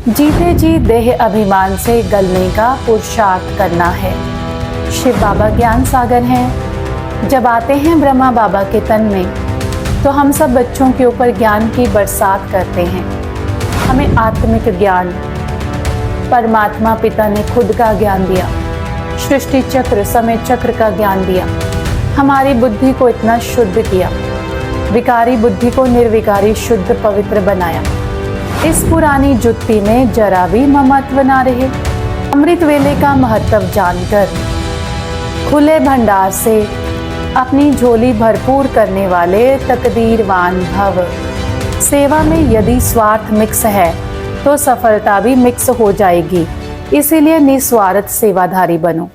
जीते जी देह अभिमान से गलने का पुरुषार्थ करना है। शिव बाबा ज्ञान सागर हैं। जब आते हैं ब्रह्मा बाबा के तन में तो हम सब बच्चों के ऊपर ज्ञान की बरसात करते हैं। हमें आत्मिक ज्ञान परमात्मा पिता ने खुद का ज्ञान दिया, सृष्टि चक्र समय चक्र का ज्ञान दिया, हमारी बुद्धि को इतना शुद्ध किया, विकारी बुद्धि को निर्विकारी शुद्ध पवित्र बनाया। इस पुरानी जुत्ती में जरा भी ममत्व ना रहे। अमृत वेले का महत्व जानकर खुले भंडार से अपनी झोली भरपूर करने वाले तकदीरवान भव। सेवा में यदि स्वार्थ मिक्स है तो सफलता भी मिक्स हो जाएगी, इसीलिए निस्वार्थ सेवाधारी बनो।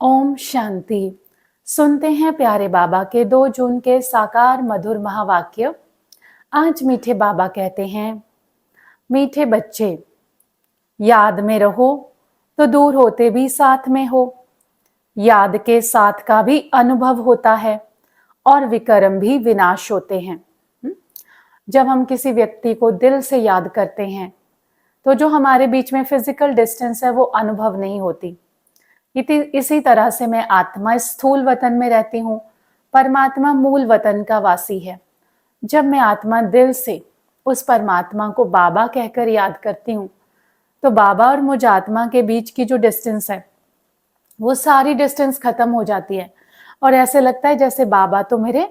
ओम शांति। सुनते हैं प्यारे बाबा के 2 जून के साकार मधुर महावाक्य। आज मीठे बाबा कहते हैं, मीठे बच्चे याद में रहो तो दूर होते भी साथ में हो। याद के साथ का भी अनुभव होता है और विकर्म भी विनाश होते हैं। जब हम किसी व्यक्ति को दिल से याद करते हैं तो जो हमारे बीच में फिजिकल डिस्टेंस है वो अनुभव नहीं होती। इसी तरह से मैं आत्मा स्थूल वतन में रहती हूँ, परमात्मा मूल वतन का वासी है। जब मैं आत्मा दिल से उस परमात्मा को बाबा कहकर याद करती हूँ तो बाबा और मुझ आत्मा के बीच की जो डिस्टेंस है वो सारी डिस्टेंस खत्म हो जाती है और ऐसे लगता है जैसे बाबा तो मेरे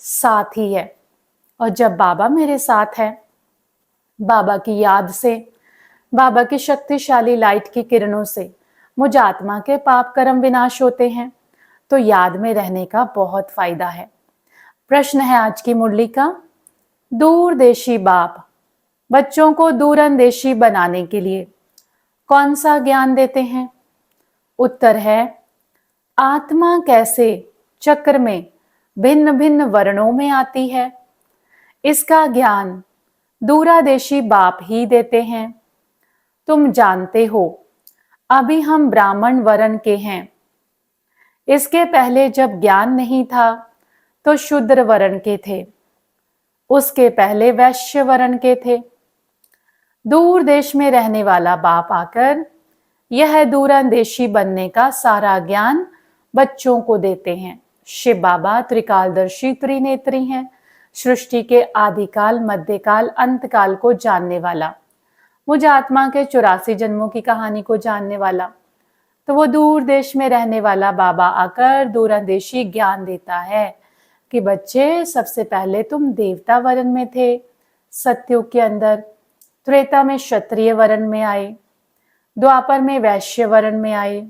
साथ ही है। और जब बाबा मेरे साथ है, बाबा की याद से, बाबा की शक्तिशाली लाइट की किरणों से मुझ आत्मा के पाप कर्म विनाश होते हैं। तो याद में रहने का बहुत फायदा है। प्रश्न है आज की मुरली का, दूरदेशी बाप बच्चों को दूरंदेशी बनाने के लिए कौन सा ज्ञान देते हैं? उत्तर है, आत्मा कैसे चक्र में भिन्न भिन्न वर्णों में आती है, इसका ज्ञान दूरादेशी बाप ही देते हैं। तुम जानते हो अभी हम ब्राह्मण वर्ण के हैं। इसके पहले जब ज्ञान नहीं था तो शूद्र वर्ण के थे, उसके पहले वैश्य वर्ण के थे। दूर देश में रहने वाला बाप आकर यह दूरंदेशी बनने का सारा ज्ञान बच्चों को देते हैं। शिव बाबा त्रिकालदर्शी त्रिनेत्री हैं, सृष्टि के आदिकाल मध्यकाल अंतकाल को जानने वाला, मुझ आत्मा के 84 जन्मों की कहानी को जानने वाला। तो वो दूर देश में रहने वाला बाबा आकर दूरंदेशी ज्ञान देता है कि बच्चे, सबसे पहले तुम देवता वर्ण में थे, सतयुग के अंदर, त्रेता में क्षत्रिय वर्ण में आए, द्वापर में वैश्य वर्ण में आए,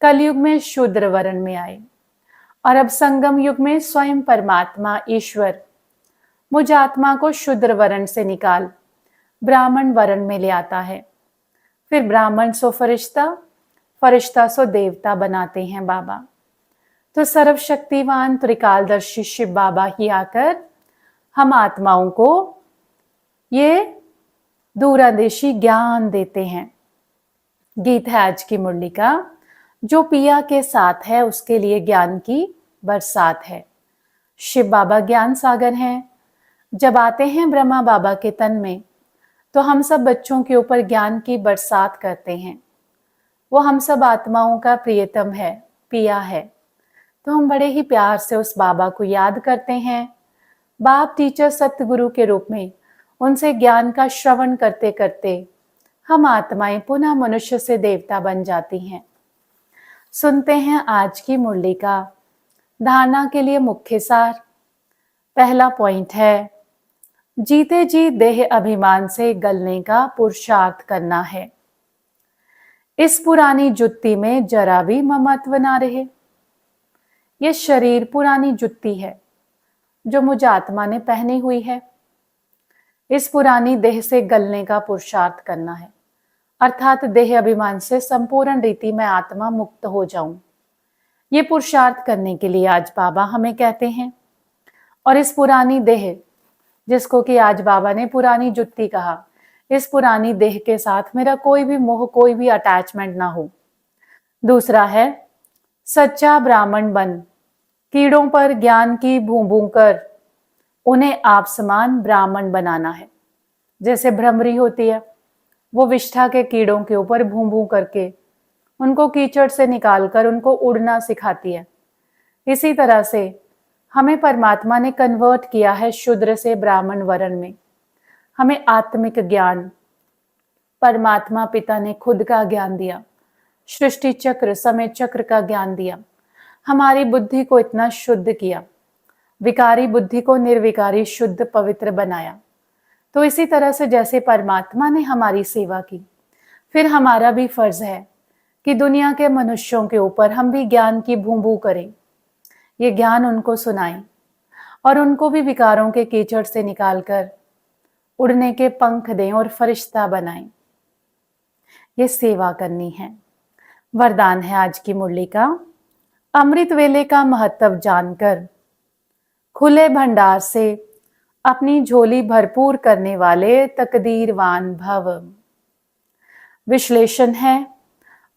कलयुग में शूद्र वर्ण में आए और अब संगम युग में स्वयं परमात्मा ईश्वर मुझ आत्मा को शूद्र वर्ण से निकाल ब्राह्मण वर्ण में ले आता है। फिर ब्राह्मण सो फरिश्ता, फरिश्ता सो देवता बनाते हैं बाबा। तो सर्वशक्तिवान त्रिकालदर्शी शिव बाबा ही आकर हम आत्माओं को ये दूरंदेशी ज्ञान देते हैं। गीत है आज की मुरली का, जो पिया के साथ है उसके लिए ज्ञान की बरसात है। शिव बाबा ज्ञान सागर हैं। जब आते हैं ब्रह्मा बाबा के तन में तो हम सब बच्चों के ऊपर ज्ञान की बरसात करते हैं। वो हम सब आत्माओं का प्रियतम है, पिया है। तो हम बड़े ही प्यार से उस बाबा को याद करते हैं। बाप टीचर सतगुरु के रूप में उनसे ज्ञान का श्रवण करते करते हम आत्माएं पुनः मनुष्य से देवता बन जाती हैं। सुनते हैं आज की मुरली का धारणा के लिए मुख्य सार। पहला पॉइंट है, जीते जी देह अभिमान से गलने का पुरुषार्थ करना है। इस पुरानी जुत्ती में जरा भी ममत्व ना रहे। यह शरीर पुरानी जुत्ती है जो मुझ आत्मा ने पहनी हुई है। इस पुरानी देह से गलने का पुरुषार्थ करना है, अर्थात देह अभिमान से संपूर्ण रीति में आत्मा मुक्त हो जाऊं। ये पुरुषार्थ करने के लिए आज बाबा हमें कहते हैं। और इस पुरानी देह, जिसको कि आज बाबा ने पुरानी जुत्ती कहा, इस पुरानी देह के साथ मेरा कोई भी मोह, कोई भी अटैचमेंट ना हो। दूसरा है, सच्चा ब्राह्मण बन, कीड़ों पर ज्ञान की भूं भूं कर उन्हें आप समान ब्राह्मण बनाना है। जैसे भ्रमरी होती है, वो विष्ठा के कीड़ों के ऊपर भूं भूं करके उनको कीचड़ से निकालकर उनको उड़ना सिखाती है। इसी तरह से हमें परमात्मा ने कन्वर्ट किया है शूद्र से ब्राह्मण वर्ण में। हमें आत्मिक ज्ञान परमात्मा पिता ने खुद का ज्ञान दिया, सृष्टि चक्र समय चक्र का ज्ञान दिया, हमारी बुद्धि को इतना शुद्ध किया, विकारी बुद्धि को निर्विकारी शुद्ध पवित्र बनाया। तो इसी तरह से जैसे परमात्मा ने हमारी सेवा की, फिर हमारा भी फर्ज है कि दुनिया के मनुष्यों के ऊपर हम भी ज्ञान की बूं बूं करें, ये ज्ञान उनको सुनाएं और उनको भी विकारों के कीचड़ से निकालकर उड़ने के पंख दें और फरिश्ता बनाएं। ये सेवा करनी है। वरदान है आज की मुरली का, अमृत वेले का महत्व जानकर खुले भंडार से अपनी झोली भरपूर करने वाले तकदीरवान भव। विश्लेषण है,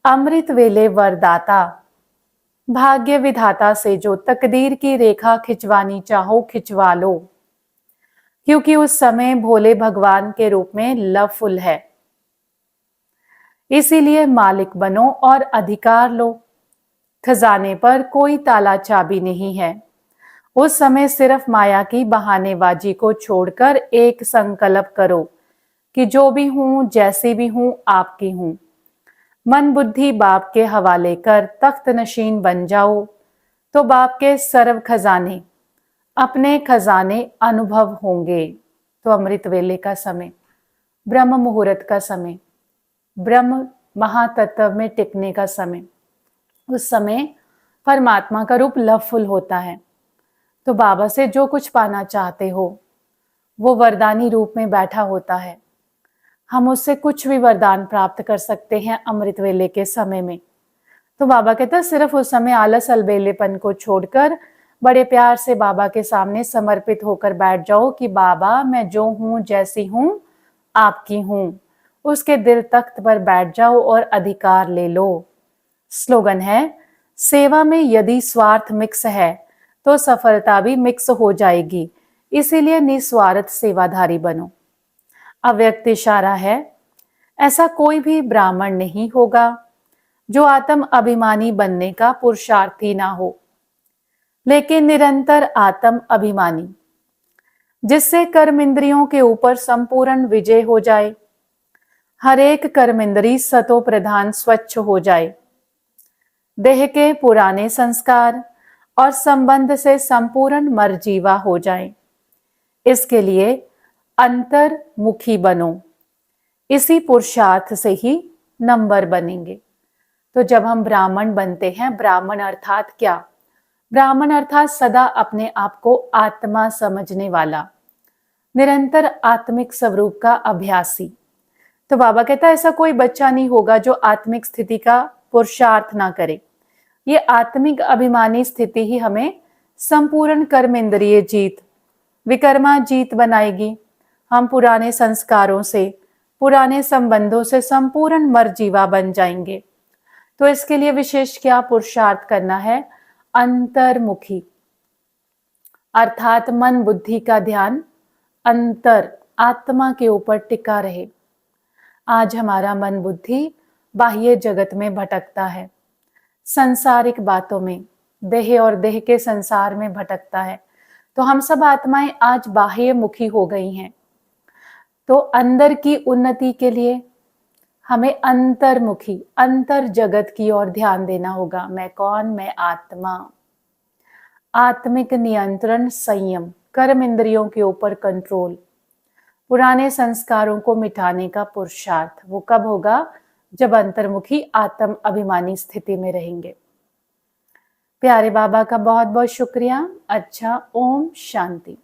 अमृत वेले वरदाता, भाग्य विधाता से जो तकदीर की रेखा खिंचवानी चाहो खिंचवा लो, क्योंकि उस समय भोले भगवान के रूप में लवफुल है। इसीलिए मालिक बनो और अधिकार लो। खजाने पर कोई ताला चाबी नहीं है। उस समय सिर्फ माया की बहानेबाजी को छोड़कर एक संकल्प करो कि जो भी हूं, जैसी भी हूं, आपकी हूं। मन बुद्धि बाप के हवाले कर तख्त नशीन बन जाओ, तो बाप के सर्व खजाने अपने खजाने अनुभव होंगे। तो अमृत वेले का समय, ब्रह्म मुहूर्त का समय, ब्रह्म महातत्व में टिकने का समय, उस समय परमात्मा का रूप लवफुल होता है। तो बाबा से जो कुछ पाना चाहते हो वो वरदानी रूप में बैठा होता है। हम उससे कुछ भी वरदान प्राप्त कर सकते हैं अमृत वेले के समय में। तो बाबा कहता है सिर्फ उस समय आलस अलबेलेपन को छोड़कर बड़े प्यार से बाबा के सामने समर्पित होकर बैठ जाओ कि बाबा मैं जो हूं, जैसी हूं, आपकी हूं। उसके दिल तख्त पर बैठ जाओ और अधिकार ले लो। स्लोगन है, सेवा में यदि स्वार्थ मिक्स है तो सफलता भी मिक्स हो जाएगी, इसीलिए निस्वार्थ सेवाधारी बनो। अव्यक्त इशारा है, ऐसा कोई भी ब्राह्मण नहीं होगा जो आत्म अभिमानी बनने का पुरुषार्थी ना हो, लेकिन निरंतर आत्म अभिमानी, जिससे कर्म इंद्रियों के ऊपर संपूर्ण विजय हो जाए, हर एक कर्म इंद्री सतो प्रधान स्वच्छ हो जाए, देह के पुराने संस्कार और संबंध से संपूर्ण मरजीवा हो जाए। इसके लिए अंतर्मुखी बनो। इसी पुरुषार्थ से ही नंबर बनेंगे। तो जब हम ब्राह्मण बनते हैं, ब्राह्मण अर्थात क्या? ब्राह्मण अर्थात सदा अपने आप को आत्मा समझने वाला, निरंतर आत्मिक स्वरूप का अभ्यासी। तो बाबा कहता है ऐसा कोई बच्चा नहीं होगा जो आत्मिक स्थिति का पुरुषार्थ ना करे। ये आत्मिक अभिमानी स्थिति ही हमें संपूर्ण कर्म इंद्रिय जीत, विकर्मा जीत बनाएगी। हम पुराने संस्कारों से, पुराने संबंधों से संपूर्ण मरजीवा बन जाएंगे। तो इसके लिए विशेष क्या पुरुषार्थ करना है? अंतर्मुखी अर्थात मन बुद्धि का ध्यान अंतर आत्मा के ऊपर टिका रहे। आज हमारा मन बुद्धि बाह्य जगत में भटकता है, सांसारिक बातों में, देह और देह के संसार में भटकता है। तो हम सब आत्माएं आज बाह्य मुखी हो गई हैं। तो अंदर की उन्नति के लिए हमें अंतर्मुखी, अंतर जगत की ओर ध्यान देना होगा। मैं कौन? मैं आत्मा। आत्मिक नियंत्रण, संयम, कर्म इंद्रियों के ऊपर कंट्रोल, पुराने संस्कारों को मिटाने का पुरुषार्थ, वो कब होगा? जब अंतर्मुखी आत्म अभिमानी स्थिति में रहेंगे। प्यारे बाबा का बहुत बहुत शुक्रिया। अच्छा, ओम शांति।